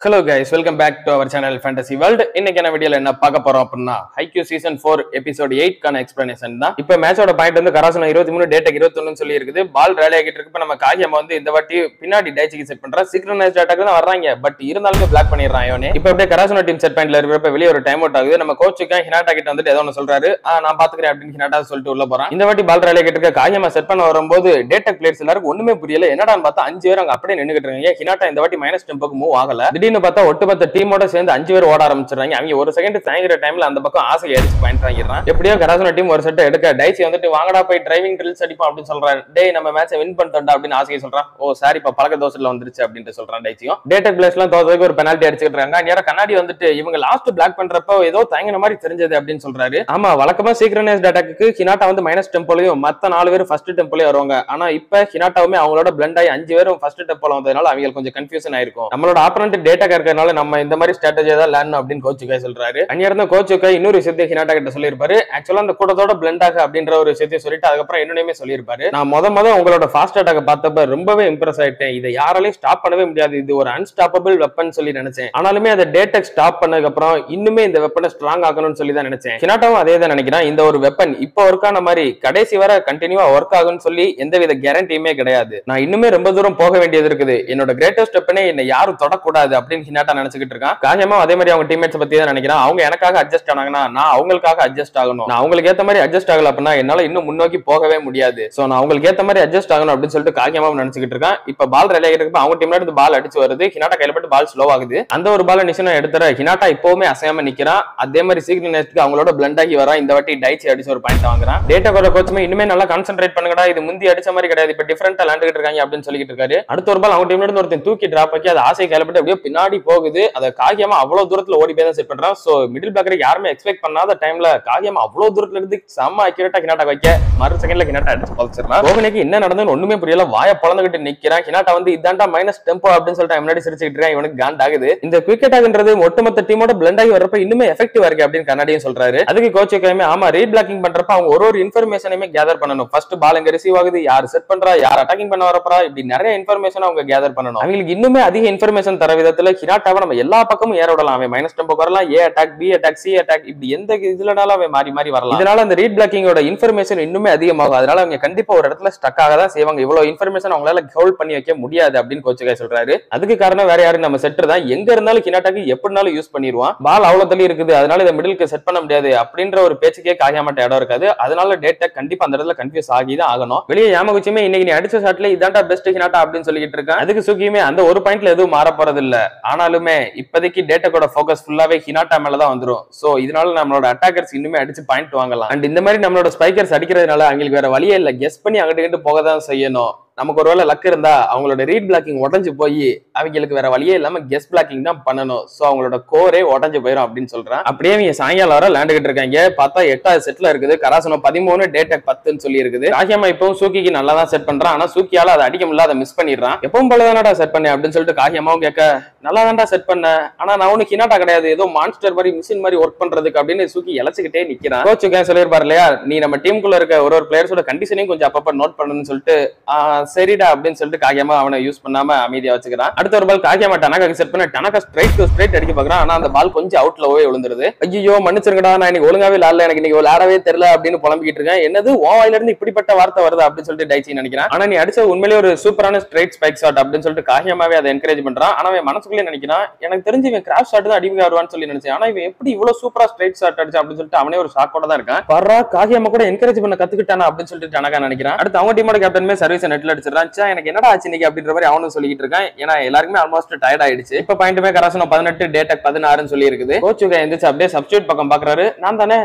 Hello guys, welcome back to our channel Fantasy World. இன்னைக்கு என்ன வீடியோல என்ன பார்க்க போறோம் அப்படின்னா IQ season 4 episode 8 கான எக்ஸ்பிளனேஷன் தான். இப்போ மேட்சோட பாயிண்ட் வந்து கராசன 23 டேட்டா 21 னு சொல்லி இருக்குது. பால் ரேலி ஆகிட்டு இருக்கு. இப்போ நம்ம காகியமா வந்து இந்த வாட்டி பின்னாடி டைச்சிக்கு செட் பண்றா. சிங்க்ரோனைஸ்ட் அட்டாக் தான் வர்றாங்க. பட் இருந்தாலுமே பிளாக் பண்ணிடுறான் இவனே. இப்போ அப்படியே கராசன டீம் செட் பாயிண்ட்ல இருக்கிறப்ப வெளிய ஒரு டைம் அவுட் ஆகுது. நம்ம கோச்சுக்கு ஹினாட்டா கிட்ட வந்துட்டு ஏதோ ஒன்னு சொல்றாரு. நான் பாத்துக்கிறேன் அப்படின்னு ஹினாட்டா சொல்லிட்டு உள்ள போறான். இந்த வாட்டி பால் ரேலி ஆகிட்டு இருக்க காகியமா செட் பண்ண வரும்போது டேட்டா பிளேயர்ஸ் எல்லாரும் ஒண்ணுமே புரியல. என்னடான்னு பார்த்தா 5 பேர் அங்க அப்படியே நின்னுகிட்டு இருக்காங்க. ஹினாட்டா இந்த வாட்டி மைனஸ் டெம்போக்கு மூவ் ஆகல. திடீர்னு பார்த்தா ஒட்டுமொத்த டீமோட சேர்ந்து 5 பேர் ஓட ஆரம்பிச்சிடுறாங்க. அவங்க ஒரு செகண்ட் தயங்குற டைம்ல அந்த பக்கம் ஆசை அடிச்சு பாயிண்ட் வாங்கிடுறான். எப்படியோ கராசன டீம் ஒரு செட் எடுக்க டைசி வந்துட்டு வாங்கடா போய் டிரைவிங் ட்ரில்ஸ் அடிப்போம் அப்படின்னு சொல்றாரு. டேய் நம்ம மேட்சை வின் பண்ணிட்டோம்டா அப்படின்னு ஆசையை சொல்றான். ஓ சாரி இப்ப பழக்க தோசைல வந்துருச்சு அப்படின்னு சொல்றான் டைசியும். டேட்டா பிளேயர்ஸ் எல்லாம் தோத்ததுக்கு ஒரு பெனால்ட்டி அடிச்சிட்டு இருக்காங்க. நேரா கண்ணாடி வந்துட்டு இவங்க லாஸ்ட் பிளாக் பண்றப்போ ஏதோ தயங்கின மாதிரி தெரிஞ்சது அப்படின்னு சொல்றாரு. ஆமா வழக்கமா சீக்ரனைஸ்ட் அட்டாக்கு ஹினாட்டா வந்து மைனஸ் டெம்போலையும் மத்த 4 பேர் ஃபர்ஸ்ட் டெம்போலயும் வருவாங்க. ஆனா இப்ப ஹினாட்டாவுமே அவங்களோட பிளண்ட் ஆகி 5 பேரும் ஃபர்ஸ்ட் டெம்போல வந்ததுனால அவங்க கொஞ்சம் கன்ஃபியூஷன் ஆயிருக்கும். நம்மளோட ஆப்போனன்ட் டேட்டா இருக்கிறதுனால நம்ம இந்த மாதிரி ஸ்ட்ராட்டஜி தான் லேர்ன் அப்படின்னு கோச்சுக்கா சொல்றாரு. அந்நியர்ந்த கோச்சுக்கா இன்னொரு விஷயத்தை ஹினாட்டா கிட்ட சொல்லியிருப்பாரு. ஆக்சுவலா அந்த கூட்டத்தோட பிளண்ட் ஆக அப்படின்ற ஒரு விஷயத்தை சொல்லிட்டு அதுக்கப்புறம் என்னுமே சொல்லியிருப்பாரு. நான் முத உங்களோட ஃபாஸ்ட் அட்டாக் பார்த்தப்ப ரொம்பவே இம்ப்ரெஸ் ஆயிட்டேன். இதை யாராலையும் ஸ்டாப் பண்ணவே முடியாது. இது ஒரு அன்ஸ்டாப்பபிள் வெப்பன் சொல்லி நினைச்சேன். ஆனாலுமே அதை டேட்டக் ஸ்டாப் பண்ணதுக்கு அப்புறம் இன்னுமே இந்த வெப்பனை ஸ்ட்ராங் ஆகணும்னு சொல்லி தான் நினைச்சேன். ஹினாட்டாவும் அதே தான் நினைக்கிறேன். இந்த ஒரு வெப்பன் இப்போ ஒர்க் ஆன மாதிரி கடைசி வரை கண்டினியூவா ஒர்க் ஆகும்னு சொல்லி எந்தவித கேரண்டியுமே கிடையாது. நான் இன்னுமே ரொம்ப தூரம் போக வேண்டியது இருக்குது. என்னோட கிரேட்டஸ்ட் வெப்பனே என்னை யாரும் தொடக்கூடாது அப்படின்னு ஹினாட்டா நினைச்சுக்கிட்டு இருக்கான். காரியமா அதே மாதிரி அவங்க டீம்மேட்ஸ் பத்தி தான் நினைக்கிறேன். அவங்க எனக்காக அட்ஜஸ்ட் ஆனாங்கன்னா நான் அவங்களுக்காக அட்ஜஸ்ட் ஆகணும். நான் அவங்களுக்கு ஏத்த மாதிரி அட்ஜஸ்ட் ஆகல அப்படின்னா என்னால இன்னும் முன்னோக்கி போகவே முடியாது. சோ நான் அவங்களுக்கு ஏத்த மாதிரி அட்ஜஸ்ட் ஆகணும் அப்படின்னு சொல்லிட்டு காரியமா நினைச்சுக்கிட்டு இருக்கான். இப்ப பால் ரெலி ஆகிட்டு இருக்க அவங்க டீம்ல இருந்து பால் அடிச்சு வருது. ஹினாட்டா கையில பட்டு பால் ஸ்லோ ஆகுது. அந்த ஒரு பால் நிஷனா எடுத்துற ஹினாட்டா இப்பவுமே அசையாம நிக்கிறான். அதே மாதிரி சீக்ரனைஸ்ட்க்கு அவங்களோட பிளண்ட் ஆகி வரான். இந்த வாட்டி டைச்சி அடிச்சு ஒரு பாயிண்ட் வாங்குறான். டேட்டா கோட கோச்சுமே இனிமே நல்லா கான்சென்ட்ரேட் பண்ணுங்கடா. இது முந்தி அடிச்ச மாதிரி கிடையாது. இப்ப டிஃபரெண்டா விளையாண்டுட்டு இருக்காங்க அப்படின்னு சொல்லிட்டு இருக்காரு. அடுத்த ஒரு பால் அவங்க டீம்ல இருந்து ஒருத்தன் தூக்கி டிராப் ஆக்கி அது ஆசை கையில பட்டு அப்படியே பின்னாடி போகுது. அதை காரியமா அவ்வளவு தூரத்துல ஓடி போய் தான் செட் பண்றான். சோ மிடில் பிளாக்கருக்கு யாருமே எக்ஸ்பெக்ட் பண்ணாத டைம்ல காரியமா அவ்வளவு தூரத்துல இருந்து செம்ம அக்யூரேட்டா ஹினாட்டா வைக்க மறு செகண்ட்ல ஹினாட்டா அடிச்சு பல்ச்சிடறான். ரோஹனுக்கு என்ன நடந்ததுன்னு ஒண்ணுமே புரியல. வாய பொளந்துகிட்டு நிக்கிறான். ஹினாட்டா வந்து இதாண்டா மைனஸ் டெம்போ அப்படின்னு சொல்லிட்டு முன்னாடி சிரிச்சுக்கிட்டு இருக்கான். இவனுக்கு காண்ட் ஆகுது. இந்த குவிக் அட்டாக்ன்றது ஒட்டுமொத்த டீமோட பிளண்ட் ஆகி வரப்ப இன்னுமே எஃபெக்டிவா இருக்கு அப்படின்னு கண்ணாடியும் சொல்றாரு. அதுக்கு கோச் கையுமே ஆமா ரீட் பிளாக்கிங் பண்றப்ப அவங்க ஒரு இன்ஃபர்மேஷனையுமே கேதர் பண்ணணும். ஃபர்ஸ்ட் பால் எங்க ரிசீவ் ஆகுது, யார் செட் பண்றா, யார் அட்டாக்கிங் பண்ண வரப்பா, இப்படி நிறைய இன்ஃபர்மேஷன் அவங்க கேதர் பண்ணணும். அவங்களுக்கு இன்னுமே அதிக இன்ஃபர்மேஷன் தர விதத்துல ஹினாட்டாவை நம்ம எல்லா பக்கமும் ஏற விடலாம். அவன் மைனஸ் டெம்போ வரலாம், A attack, B attack, C attack, இப்படி எந்த இதுலனாலும் அவன் மாறி மாறி வரலாம். இதனால அந்த ரீட் பிளாக்கிங்கோட இன்ஃபர்மேஷன் இன்னுமே அதிகமாகும். அதனால அவங்க கண்டிப்பா ஒரு இடத்துல ஸ்டக் ஆக தான் செய்வாங்க. இவ்வளவு இன்ஃபர்மேஷன் அவங்களால ஹோல்ட் பண்ணி வைக்க முடியாது அப்படின்னு கோச்சுக்கா சொல்றாரு. அதுக்கு காரணம் வேற யாரும் நம்ம செட்டர் தான். எங்க இருந்தாலும் ஹினாட்டாக்கு எப்படினாலும் யூஸ் பண்ணிடுவான். பால் அவ்வளவு தள்ளி இருக்குது, அதனால இதை மிடிலுக்கு செட் பண்ண முடியாது அப்படின்ற ஒரு பேச்சுக்கே காயாமட்ட இடம் இருக்காது. அதனால டேட்டா கண்டிப்பா அந்த இடத்துல கன்ஃபியூஸ் ஆகி தான் ஆகணும். வெளியே யாமகுச்சியுமே இன்னைக்கு நீ அடிச்ச ஷாட்ல இதாண்டா பெஸ்ட் ஹினாட்டா அப்படின்னு சொல்லிட்டு இருக்கான். அதுக்கு சுகியுமே அந்த ஒரு பாயிண்ட்ல எதுவும் மாற போறது இல்ல. ஆனாலுமே இப்போதைக்கு டேட்டாவோட ஃபோக்கஸ் ஃபுல்லாவே ஹினாட்டா மேல தான் வந்துரும். சோ இதனால நம்மளோட அட்டாக்கர்ஸ் இன்னுமே அடிச்சு பாயிண்ட் வாங்கலாம். அண்ட் இந்த மாதிரி நம்மளோட ஸ்பைக்கர்ஸ் அடிக்கிறதுனால அவங்களுக்கு வேற வழியே இல்ல, கெஸ் பண்ணி அங்கிட்டு போக தான் செய்யணும். நமக்கு ஒருவேளை லக் இருந்தா அவங்களோட ரீட் பிளாக்கிங் உடஞ்சு போய் அவங்களுக்கு வேற வழியே இல்லாம கெஸ் பிளாக்கிங் தான் பண்ணணும். சோ அவங்களோட கோரே உடஞ்சு போயிடும் அப்படின்னு சொல்றான். அப்படியே இவங்க சாயங்காலம் வர விளையாண்டுகிட்டு இருக்காங்க. பார்த்தா 8வது செட்ல இருக்குது. கராசனோ 13, டேட்டக் 10ன்னு சொல்லி இருக்குது. ராகியமா இப்பவும் சூக்கிக்கு நல்லா தான் செட் பண்றான். ஆனா சூக்கியால அதை அடிக்க முடியல, அதை மிஸ் பண்ணிடுறான். எப்பவும் போலதானடா செட் பண்ணேன் அப்படின்னு சொல்லிட்டு காகியமாவும் கேட்க நல்லா தான்டா செட் பண்ண, ஆனா நான் உனக்கு ஹினாட்டா கிடையாது, ஏதோ மான்ஸ்டர் மாதிரி மிஷின் மாதிரி ஒர்க் பண்றதுக்கு அப்படின்னு சூக்கி இழைச்சுக்கிட்டே நிக்கிறான். கோச்சுக்கே சொல்லியிருப்பாரு இல்லையா, நீ நம்ம டீமுக்குள்ள இருக்க ஒரு பிளேயர்ஸோட கண்டிஷனையும் கொஞ்சம் அப்பப்ப நோட் பண்ணணும்னு சொல்லிட்டு சரிடா அப்படின்னு சொல்லிட்டு காகியமா அவனை யூஸ் பண்ணாம அமைதியா வச்சுக்கிறான். அடுத்த ஒரு பால் காகியமா டனக்காக்கு செட் பண்ண டனக்கா ஸ்ட்ரைட் டு ஸ்ட்ரைட் அடிக்க பாக்குறான். ஆனா அந்த பால் கொஞ்சம் அவுட்ல போய் விழுந்துருது. ஐயோ மன்னிச்சிருங்கடா, நான் இன்னைக்கு ஒழுங்காவே விளையாடல, எனக்கு இன்னைக்கு விளையாடவே தெரியல அப்படின்னு புலம்பிக்கிட்டு இருக்கேன். என்னது ஓ வாயில இருந்து இப்படிப்பட்ட வார்த்தை வருது அப்படின்னு சொல்லிட்டு டைச்சி நினைக்கிறான். ஆனா நீ அடிச்ச உண்மையிலேயே ஒரு சூப்பரான ஸ்ட்ரைட் ஸ்பைக் ஷாட் அப்படின்னு சொல்லிட்டு காகியமாவே அதை என்கரேஜ் பண்றான். ஆனா அவன் மனசுக்குள்ளே நினைக்கிறான், எனக்கு தெரிஞ்சு இவன் கிராஸ் ஷாட் தான் அடிமையா வருவான்னு சொல்லி நினைச்சேன். ஆனா இவன் எப்படி இவ்வளவு சூப்பரா ஸ்ட்ரைட் ஷாட் அடிச்சா அப்படின்னு சொல்லிட்டு அவனே ஒரு ஷாக்கோட தான் இருக்கான். வர்றா காகியமா கூட என்கரேஜ் பண்ண கத்துக்கிட்டானா அப்படின்னு சொல்லிட்டு டனக்கா நினைக்கிறான். அடுத்து அவங்க டீமோட கேப்டனுமே சர்வீஸ் நெட்ல அடிச்சிடறான். எனக்கு என்னடா ஆச்சு இன்னைக்கு அப்படின்ற மாதிரி அவனும் சொல்லிட்டு இருக்கான். ஏன்னா எல்லாருக்குமே ஆல்மோஸ்ட் டயர்ட் ஆயிடுச்சு. இப்ப பாயிண்ட்டுமே கராசனோ 18, டேட்டக் 16 சொல்லி இருக்குது. கோச்சுகா எந்திரிச்சு அப்படியே சப்ஸ்டியூட் பக்கம் பாக்குறாரு. நான் தானே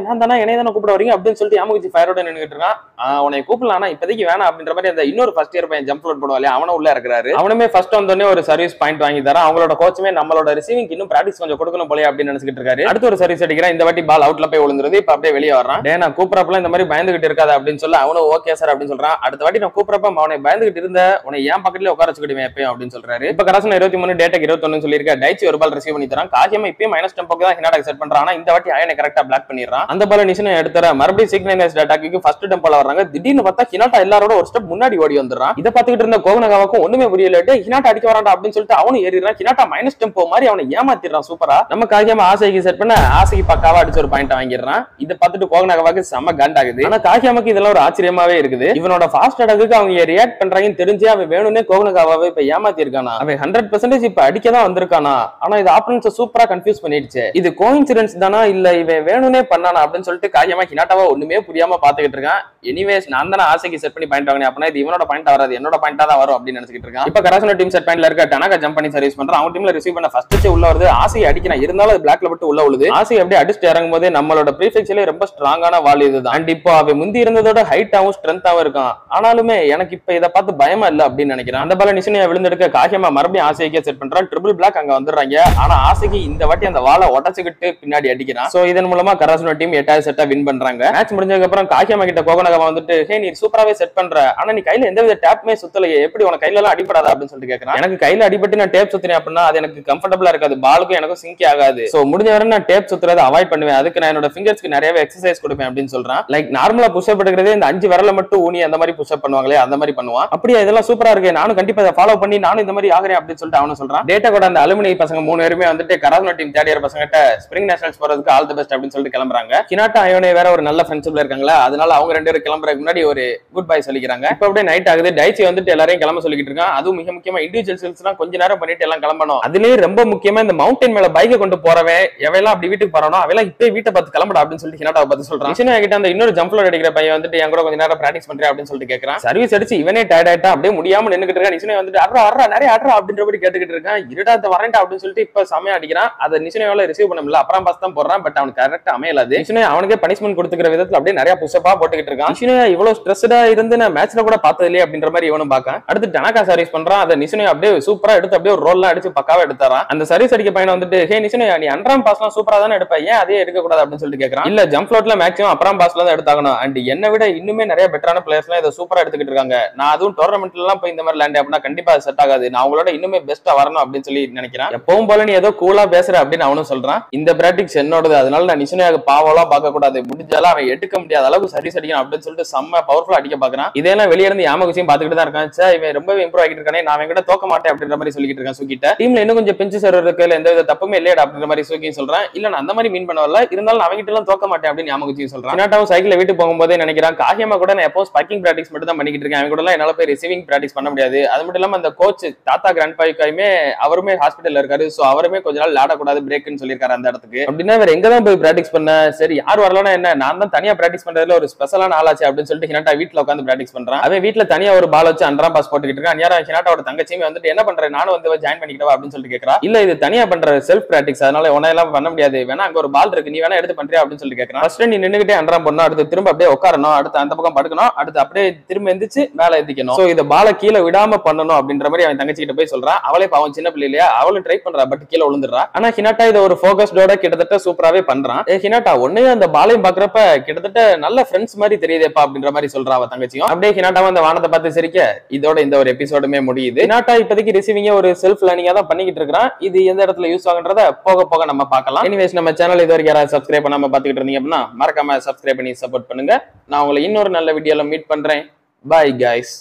என்னைய தானே கூப்பிட வரீங்க அப்படின்னு சொல்லிட்டு யாமகுச்சி ஃபயரோட நின்னுட்டு இருக்கான். உன்னை கூப்பிடலாம், ஆனா இப்போதைக்கு வேணாம் அப்படின்ற மாதிரி அந்த இன்னொரு ஃபர்ஸ்ட் இயர் பையன் ஜம்ப் ஃப்ளோட் போடுவாங்க, அவனும் உள்ள இருக்கிறாரு. அவனுமே ஃபர்ஸ்ட் வந்தோடனே ஒரு சர்வீஸ் பாயிண்ட் வாங்கி தரான். அவங்களோட கோச்சுமே நம்மளோட ரிசீவிங் இன்னும் பிராக்டிஸ் கொஞ்சம் கொடுக்கணும் போல அப்படின்னு நினைச்சிட்டு இருக்காரு. அடுத்து ஒரு சர்வீஸ் அடிக்கிறான். இந்த வாட்டி பால் அவுட்ல போய் விழுந்துருது. இப்ப அப்படியே வெளியே வரான். நான் கூப்பிடறப்பலாம் இந்த மாதிரி பயந்துகிட்டு இருக்காது அப்படின்னு சொல்லி அவனும் ஓகே சார் அப்படின்னு சொல்றான். அடுத்த வாட்டி நான் கூப்பிடறப்ப அவனை பயந்துகிட்டு இருந்த உன்னை ஏன் பக்கத்துல உட்கார வச்சுக்கிடுவேன் எப்பயும் அப்படின்னு சொல்றாரு. இப்ப கராசனா 23 டேட்டுக்கு 21 சொல்லியிருக்க. டைச்சி ஒரு பால் ரிசீவ் பண்ணி தரான். காகியமா இப்பயும் மைனஸ் டெம்போக்கு தான் ஹினாட்டாக்கு செட் பண்றான். ஆனா இந்த வாட்டி அயனை கரெக்டா பிளாக் பண்ணிடுறான். அந்த பால் நிஷினோ எடுத்துற மறுபடியும் சிக்னைஸ் அட்டாக்கு ஃபர்ஸ்ட் டெம்போல வர்றாங்க. திடீர்னு பார்த்தா ஹினாட்டா எல்லாரோட ஒரு ஸ்டெப் முன்னாடி ஓடி வந்துடுறான். இதை பார்த்துக்கிட்டு இருந்த கோகுனகாவாக்கும் ஒண்ணுமே புரியல. ஹினாட்டா அடிக்க வரான்டா அப்படின்னு சொல்லிட்டு அவனும் ஏறிடுறான். ஹினாட்டா மைனஸ் டெம்போ மாதிரி அவனை ஏமாத்திடுறான் சூப்பரா. நம்ம காகியமா ஆசைக்கு செட் பண்ண ஆசைக்கு பக்காவா அடிச்சு ஒரு பாயிண்ட் வாங்கிடுறான். இதை பார்த்துட்டு கோகுனகாவாக்கு செம்ம காண்டாகுது. ஆனா காகியமாக்கு இதெல்லாம் ஒரு ஆச்சரியமாவே இருக்குது. இவனோட ஃபாஸ்ட் அட்டாக்கு அவங்க ரியாக்ட் பண்றாங்கன்னு தெரிஞ்சு அவன் வேணும்னே கோகுனகாவாவை இப்ப ஏமாத்தி இருக்கானா. அவன் 100% இப்ப அடிக்க தான் வந்திருக்கானா. ஆனா இது ஆப்பனன்ஸை சூப்பரா கன்ஃபியூஸ் பண்ணிடுச்சு. இது கோஇன்சிடென்ஸ் தானா இல்ல இவன் வேணும்னே பண்ணானா அப்படின்னு சொல்லிட்டு காகியமா ஹினாட்டாவா ஒண்ணுமே புரியாம பாத்துக்கிட்டு இருக்கான். எனிவேஸ் நான் தானே ஆசைக்கு செட் பண்ணி பாயிண்ட் வாங்கினேன் அப்படின்னா இது இவனோட பாயிண்ட் வராது, என்னோட பாயிண்டா தான் வரும் அப்படின்னு நினைச்சிட்டு இருக்கான். இப்ப கராசனா டீம் செட் பாயிண்ட்ல இருக்க டனாகா ஜம்ப் பண்ணி சர்வீஸ் பண்றான். அவன் டீம்ல ரிசீவ் பண்ண ஃபர்ஸ்ட் உள்ள வருது. ஆசையை அடிக்கிறான். இருந்தாலும் அது பிளாக்ல விட்டு உள்ள உழுது. ஆசை அப்படியே அடிச்சுட்டு இறங்கும் போதே நம்மளோட ப்ரீஃபிக்ஸ்ல ரொம்ப ஸ்ட்ராங்கான வால் இதுதான். அண்ட் இப்போ அவன் முந்தி இருந்ததோட ஹைட்டாவும் ஸ்ட்ரென்த்தாவும் இருக்கான். ஆனாலுமே எனக்கு இப்ப இதை பார்த்து பயமா இல்ல அப்படின்னு நினைக்கிறேன். அந்த பால நிஷினியா விழுந்தெடுக்க காகியமா மறுபடியும் ஆசைக்கே செட் பண்றான். ட்ரிபிள் பிளாக் அங்க வந்துடுறாங்க. ஆனா ஆசைக்கு இந்த வாட்டி அந்த வாலை உடச்சுக்கிட்டு பின்னாடி அடிக்கிறான். சோ இதன் மூலமா கராசனா டீம் 8வது செட்டா வின் பண்றாங்க. மேட்ச் முடிஞ்சதுக்கு அப்புறம் காகியமா கிட்ட கோகுனகாவா வந்துட்டு ஹே நீ சூப்பராவே செட் பண்ற, ஆனா நீ கையில எந்த வித டேப்மே சுத்தலையே, எப்படி உன கையில எல்லாம் அடிபடாதா அப்படின்னு சொல்லிட்டு கேட்கறான். எனக்கு கையில அடிபட்டு நான் டேப் சுத்தினேன் அப்படின்னா அது எனக்கு கம்ஃபர்டபுளா இருக்காது, பாலுக்கும் எனக்கும் சிங்க் ஆகாது. சோ முடிஞ்ச வரை நான் டேப் சுத்துறதை அவாய்ட் பண்ணுவேன். அதுக்கு நான் என்னோட ஃபிங்கர்ஸ்க்கு நிறையவே எக்ஸசைஸ் கொடுப்பேன் அப்படின்னு சொல்றான். லைக் நார்மலா புஷ்அப் எடுக்கிறதே இந்த 5 விரல மட்டும் ஊனி அந்த மாதிரி புஷ்அப் பண்ணுவாங்களே அந்த மாதிரி பண்ணுவான். அப்படியே இதெல்லாம் சூப்பரா இருக்கு, நானும் கண்டிப்பா இதை ஃபாலோ பண்ணி நானும் இந்த மாதிரி ஆகிறேன் அப்படின்னு சொல்லிட்டு அவனும் சொல்றான். டேட்டா கூட அந்த அலுமினி பசங்க 3 பேருமே வந்துட்டு கராசனா டீம் தேர்ட் இயர் பசங்கிட்ட ஸ்பிரிங் நேஷனல்ஸ் போறதுக்கு ஆல் தி பெஸ்ட் அப்படின்னு சொல்லிட்டு கிளம்புறாங்க. ஹினாட்டா அயோனே வேற ஒரு நல்ல ஃப்ரெண்ட்ஷிப்ல இருக்காங்களா, அதனால அவங்க 2 பேரும் கிளம்புறதுக்கு முன்னாடி ஒரு குட் பை சொல்லிக்கிறாங்க. இப்ப அப்படியே நைட் ஆகுது. டைச்சி வந்துட்டு எல்லாரையும் கிளம்ப சொல்லிட்டு இருக்கான். அதுவும் மிக முக்கியமா இண்டிவிஜுவல் செல்ஸ் எல்லாம் கொஞ்ச நேரம் பண்ணிட்டு எல்லாம் கிளம்பணும். அதுலயே ரொம்ப முக்கியமா இந்த மவுண்டன் மேல பைக்கை கொண்டு போறவன் எவெல்லாம் அப்படி வீட்டுக்கு போறானோ அவெல்லாம் இப்பவே வீட்டை பார்த்து கிளம்படா அப்படின்னு சொல்லிட்டு ஹினாட்டாவை பார்த்து சொல்றான். நிஷினா கிட்ட அந்த இன்னொரு ஜம்ப் ஃப்ளோர் அடிக்கிற பையன் வந்துட்டு என் கூட கொஞ்ச நேரம் பிராக்டிஸ் பண்றேன் அப்படின்னு சொல்லிட்டு கேட்கறான். சர்வீஸ் அடிச்சு இவனே டயர்ட் ஆயிட்டா அப்படியே முடியாம நின்னுக்கிட்டு இருக்கான். நிஷினா வந்துட்டு அட்ரா நிறைய அட்ரா அப்படின்றபடி கேட்டுக்கிட்டு இருக்கான். இருடாத வரேன்டா அப்படின்னு சொல்லிட்டு இப்ப சமயம் அடிக்கிறான். அதை நிஷினாவால ரிசீவ் பண்ண முடியல. அப்புறம் பாஸ் தான் போடுறான். பட் அவனுக்கு கரெக்டா அமையலாது. நிஷினா அவனுக்கே பனிஷ்மெண்ட் கொடுத்துக்கிற விதத்துல அப்படியே நிறைய புஷ்அப்பா போட்டுக்கிட்டு இருக்கான். நிஷினா இவ்வளவு ஸ்ட்ரெஸ்டா இருந்து நான் மேட்ச்ல கூட பார்த்தது இல்லையே அப்படின்ற மாதிரி இவனும் பார்க்க. அடுத்து டனாகா சர்வீஸ் பண்றான். அதை நிஷினா அப்படியே சூப்பரா எடுத்து அப்படியே ஒரு ரோல்லாம் அடிச்சு பக்காவா எடுத்தாரான். அந்த சர்வீஸ் அடிக்க பையன் வந்துட்டு ஹே நிஷினா நீ அன்றாம் பாஸ்லாம் சூப்பரா தானே எடுப்ப, ஏன் அதே எடுக்க கூடாது அப்படின்னு சொல்லிட்டு கேட்கறான். இல்ல ஜம்ப் ஃப்ளோட்ல மேக்ஸிமம் அப்புறம் பாஸ்ல தான் எடுத்தாகணும். அண்ட் என்னை விட இன்னுமே நிறைய பெட்டரான பிளேயர்ஸ் எல்லாம் இதை சூப்பரா எடுத்துக்கிட்டு இருக்காங்க. நான் அதுவும் டோர்னமெண்ட்ல எல்லாம் போய் இந்த மாதிரி லேண்ட் அப்படின்னா கண்டிப்பா செட் ஆகாது. நான் அவங்களோட இன்னுமே பெஸ்டா வரணும் அப்படின்னு சொல்லி நினைக்கிறேன். எப்பவும் போல நீ ஏதோ கூலா பேசுற அப்படின்னு அவனும் சொல்றான். இந்த பிராக்டிக்ஸ் என்னோடது, அதனால நான் நிஷினாவுக்கு பாவெல்லாம் பார்க்க கூடாது, முடிஞ்சாலும் அவன் எடுக்க முடியாத அளவுக்கு சர்வீஸ் அடிக்கணும் அப்படின்னு சொல்லிட்டு செம்ம பவர்ஃபுல்லா அடிக்க பாக்குறான். இதெல்லாம் வெளியே இருந்து யாமகுச்சியும் பாத்துக்கிட்டு தான் இருக்கான். இவன் ரொம்பவே இம்ப்ரூவ் ஆகிட்டு இருக்கானே, நான் அவன் கிட்ட தோக்க மாட்டேன் அப்படின்ற மாதிரி சொல்லிட்டு இருக்கான். சுகிட்ட டீம்ல இன்னும் கொஞ்சம் பெஞ்சு சர்வர் இருக்கு, எந்த வித தப்புமே இல்லையா அப்படின்ற மாதிரி சுகியும் சொல்றான். இல்ல நான் அந்த மாதிரி மீன் பண்ணல, இருந்தாலும் அவங்க கிட்ட எல்லாம் தோக்க மாட்டேன் அப்படின்னு யாமகுச்சியும் சொல்றான். ஹினாட்டாவும் சைக்கிள் வீட்டுக்கு போகும்போதே நினைக்கிறான் காகியமா கூட நான் எப்போ ஸ்பைக்கிங் பிராக்டிஸ் மட்டும் தான் பண்ணிக்கிட்டு இருக்கேன், அவன் கூட எல்லாம் என்னால போய் ரிசீவிங் பிராக்டிஸ் பண்ண முடியாது. அது மட்டும் இல்லாம அந்த கோச் தாத்தா கிராண்ட் பாய்க்காயுமே அவருமே ஹாஸ்பிட்டல்ல இருக்காரு. சோ அவருமே கொஞ்ச நாள் விளையாடக்கூடாது பிரேக்னு சொல்லியிருக்காரு அந்த இடத்துக்கு. அப்படின்னா வேற எங்க தான் போய் பிராக்டிஸ் பண்ண, சரி யார் வரலன்னா என்ன, நான் தான் தனியா பிராக்டிஸ் பண்றதுல ஒரு ஸ்பெஷலான ஆளாச்சு அப்படின்னு சொல்லிட்டு ஹினாட்டா வீட்டுல உட்காந்து பிராக்டிஸ் பண்றான். அவன் வீட்டுல தனியா ஒரு பால் வச்சு அன்றாம் பாஸ் போட்டுக்கிட்டு இருக்கான். ஹினாட்டாவோட தங்கச்சியுமே வந்துட்டு என்ன பண்றேன் நானும் வந்து ஜாயின் பண்ணிக்கிட்டவா அப்படின்னு சொல்லிட்டு கேட்கறா. இல்ல இது தனியா பண்ற செல்ஃப் பிராக்டிஸ், அதனால உனையெல்லாம் பண்ண முடியாது, வேணா அங்க ஒரு பால் இருக்கு நீ வேணா எடுத்து பண்றியா அப்படின்னு சொல்லி கேட்கறான். ஃபர்ஸ்ட் நீ நின்னுகிட்டே அன்றாம் பண்ணணும், அடுத்து திரும்ப அப்படியே உட்காரணும், அடுத்து அந்த பக்கம் படுக்கணும், அடுத்து அப்படியே திரும்ப எந்திரிச்சு மேல எந்திக்கணும். சோ இத பால கீழே விடாம பண்ணணும் அப்படின்ற மாதிரி அவன் தங்கச்சி கிட்ட போய் சொல்றான். அவளே பாவம் சின்ன பிள்ளை இல்லையா, அவளும் ட்ரை பண்றா, பட் கீழே விழுந்துடுறா. ஆனா ஹினாட்டா இதை ஒரு போக்கஸ்டோட கிட்டத்தட்ட சூப்பராவே பண்றான். ஹினாட்டா ஒன்னே அந்த பாலையும் பாக்குறப்ப கிட்டத்தட்ட நல்ல ஃப்ரெண்ட்ஸ் மாதிரி தெரியுதேப்பா அப்படின்ற மாதிரி சொல்றா அவ தங்கச்சியும். அப்படியே ஹினாட்டாவும் அந்த வானத்தை பார்த்து சிரிக்க இதோட இந்த ஒரு எபிசோடுமே முடியுது. ஹினாட்டா இப்போதைக்கு ரிசீவிங்க ஒரு செல்ஃப் லேர்னிங்கா தான் பண்ணிக்கிட்டு இருக்கான். இது எந்த இடத்துல யூஸ் ஆகுன்றத போக போக நம்ம பார்க்கலாம். எனிவேஸ் நம்ம சேனல் இது வரைக்கும் யாராவது சப்ஸ்கிரைப் பண்ணாம பாத்துக்கிட்டு இருந்தீங்க அப்படின்னா மறக்காம சப்ஸ்கிரைப் பண்ணி சப்போர்ட் பண்ணுங்க. நான் உங்களை இன்னொரு நல்ல வீடியோல மீட் பண்றேன். Bye guys.